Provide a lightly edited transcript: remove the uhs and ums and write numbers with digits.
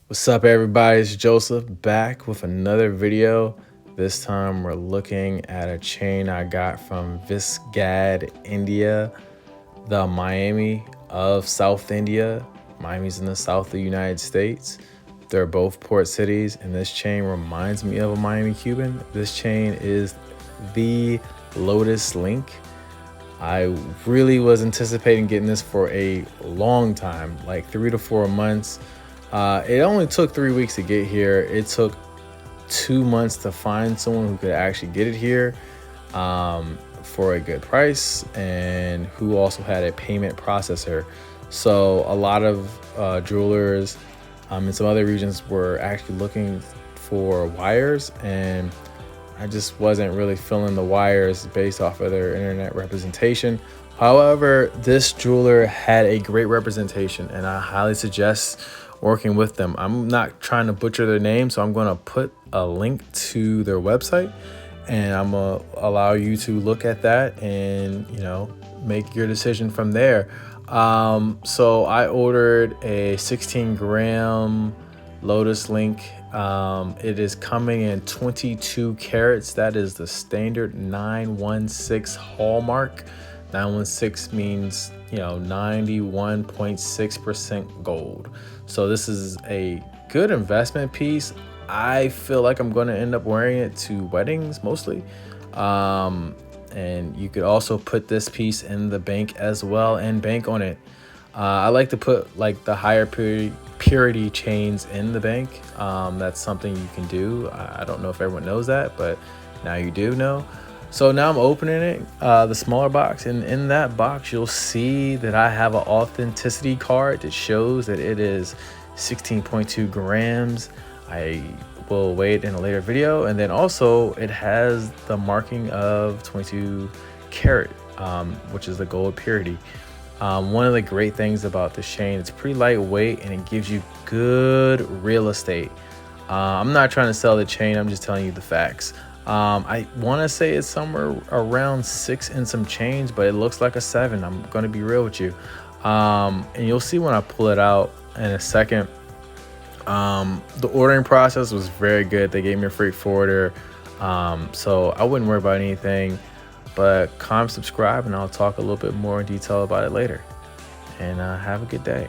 What's up, everybody? It's Joseph back with another video. This time we're looking at a chain I got from Visgad, India, the Miami of South India. Miami's in the south of the United States. They're both port cities, and this chain reminds me of a Miami Cuban. This chain is the Lotus Link. I really was anticipating getting this for a long time, like 3 to 4 months. It only took 3 weeks to get here. It took 2 months to find someone who could actually get it here for a good price and who also had a payment processor. So a lot of jewelers in some other regions were actually looking for wires, and I just wasn't really feeling the wires based off of their internet representation. However, this jeweler had a great representation, and I highly suggest working with them. I'm not trying to butcher their name, so I'm going to put a link to their website, and I'm going to allow you to look at that and, make your decision from there. So I ordered a 16-gram Lotus Link. It is coming in 22 carats. That is the standard 916 hallmark. 916 means 91.6% gold. So this is a good investment piece. I feel like I'm going to end up wearing it to weddings mostly. And you could also put this piece in the bank as well and bank on it. I like to put like the higher purity chains in the bank. That's something you can do. I don't know if everyone knows that, but now you do know. So now I'm opening it, the smaller box, and in that box you'll see that I have an authenticity card that shows that it is 16.2 grams. I will weigh it in a later video, and then also it has the marking of 22 karat, which is the gold purity. One of the great things about this chain, it's pretty lightweight and it gives you good real estate. I'm not trying to sell the chain, I'm just telling you the facts. I want to say it's somewhere around 6 and some change, but it looks like a 7. I'm going to be real with you. And you'll see when I pull it out in a second. The ordering process was very good. They gave me a freight forwarder. So I wouldn't worry about anything, but comment, subscribe, and I'll talk a little bit more in detail about it later. And have a good day.